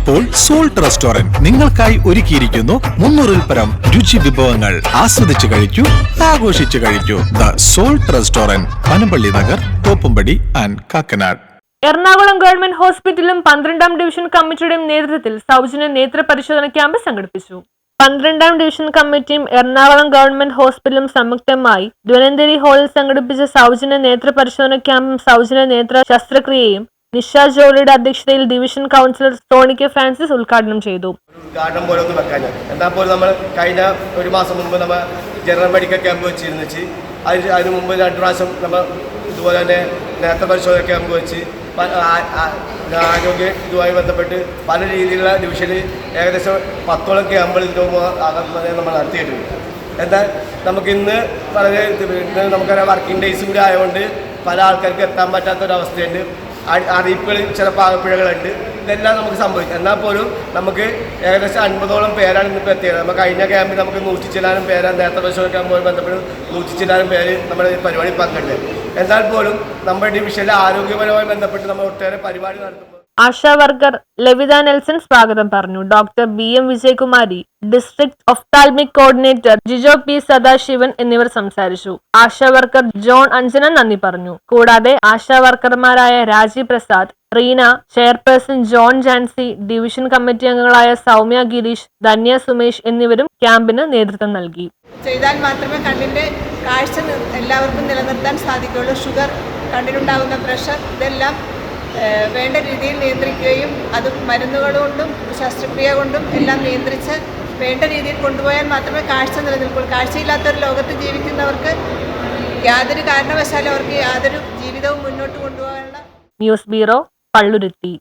ഇപ്പോൾ salt restaurant നിങ്ങൾക്കായി ഒരുക്കിയിരിക്കുന്നു 300-ൽ പരം രുചി വിഭവങ്ങൾ. ആസ്വദിച്ചു കഴിക്കൂ, ആഘോഷിച്ചു കഴിക്കൂ. The salt restaurant, Panampilly Nagar, Thoppumpady and Kakkanad. Ernakulam government ഹോസ്പിറ്റലും 12ാം ഡിവിഷൻ കമ്മിറ്റിയുടെയും നേതൃത്വത്തിൽ സൗജന്യ നേത്ര പരിശോധന ക്യാമ്പ് സംഘടിപ്പിച്ചു. 12ാം ഡിവിഷൻ കമ്മിറ്റിയും എറണാകുളം ഗവൺമെന്റ് ഹോസ്പിറ്റലും സംയുക്തമായി ധന്വന്തരി ഹാളിൽ സംഘടിപ്പിച്ച സൗജന്യ നേത്ര പരിശോധന ക്യാമ്പും സൗജന്യ നേത്ര ശസ്ത്രക്രിയയും നിഷ ജോളിയുടെ അധ്യക്ഷതയിൽ division councillor Soni K Francis ഉദ്ഘാടനം ചെയ്തു. ഉദ്ഘാടനം പോലെ ഒന്ന് വെക്കാൻ എന്നാൽ പോലും നമ്മൾ കഴിഞ്ഞ ഒരു മാസം മുമ്പ് നമ്മൾ ജനറൽ മെഡിക്കൽ ക്യാമ്പ് വെച്ചിരുന്നിച്ച് അതിന് മുമ്പ് 2 പ്രാവശ്യം നമ്മൾ ഇതുപോലെ തന്നെ നേത്ര പരിശോധന ക്യാമ്പ് വെച്ച് ആരോഗ്യ ഇതുമായി ബന്ധപ്പെട്ട് പല രീതിയിലുള്ള ഡിവിഷനിൽ ഏകദേശം 10ഓളം ക്യാമ്പുകൾ നമ്മൾ നടത്തിയിട്ടുണ്ട്. എന്നാൽ നമുക്കിന്ന് വളരെ നമുക്കറിയാം വർക്കിംഗ് ഡേയ്സും കൂടി ആയതുകൊണ്ട് പല ആൾക്കാർക്ക് എത്താൻ പറ്റാത്തൊരവസ്ഥയുണ്ട്. അറിയിപ്പുകളിൽ ചില പാകപ്പിഴകളുണ്ട്. ഇതെല്ലാം നമുക്ക് സംഭവിക്കും. എന്നാൽ പോലും നമുക്ക് ഏകദേശം 50ഓളം പേരാണ് ഇന്നിപ്പോൾ എത്തിയത്. നമ്മൾ കഴിഞ്ഞ ക്യാമ്പിൽ നമുക്ക് 100 ചില്ലാനും പേരാണ് നേരത്തെ പരിശോധന ക്യാമ്പുമായി ബന്ധപ്പെട്ട് 100 ചില്ലാനും പേര് നമ്മുടെ ഈ പരിപാടി പങ്കെടുത്തത്. എന്നാൽ പോലും നമ്മുടെ ഡിവിഷനിൽ ആരോഗ്യപരമായി ബന്ധപ്പെട്ട് നമ്മൾ ഒട്ടേറെ പരിപാടി നടത്തുമ്പോൾ ആശാ വർക്കർ ലവിത നെൽസൺ സ്വാഗതം പറഞ്ഞു. Doctor BM Vijayakumari, district ophthalmic coordinator Jijo P Sadasivan എന്നിവർ സംസാരിച്ചു. ആശാ വർക്കർ ജോൺ അഞ്ജന നന്ദി പറഞ്ഞു. കൂടാതെ ആശാ വർക്കർമാരായ Rajeev Prasad, Reena, chairperson John Jancy, division committee അംഗങ്ങളായ സൗമ്യ ഗിരീഷ്, ധന്യ സുമേഷ് എന്നിവരും ക്യാമ്പിന് നേതൃത്വം നൽകി. ചെയ്താൽ മാത്രമേ കണ്ണിൻ്റെ കാഴ്ച എല്ലാവർക്കും നിലനിർത്താൻ സാധിക്കുകയുള്ളൂ. ഷുഗർ, കണ്ണിനുണ്ടാകുന്ന പ്രഷർ, ഇതെല്ലാം വേണ്ട രീതിയിൽ നിയന്ത്രിക്കുകയും അത് മരുന്നുകൾ കൊണ്ടും ശസ്ത്രക്രിയ കൊണ്ടും എല്ലാം നിയന്ത്രിച്ച് വേണ്ട രീതിയിൽ കൊണ്ടുപോയാൽ മാത്രമേ കാഴ്ച നിലനിൽക്കുള്ളൂ. കാഴ്ചയില്ലാത്തൊരു ലോകത്ത് ജീവിക്കുന്നവർക്ക് യാതൊരു കാരണവശാലും അവർക്ക് യാതൊരു ജീവിതവും മുന്നോട്ട് കൊണ്ടുപോകാനുള്ള. News bureau, Palluruthy.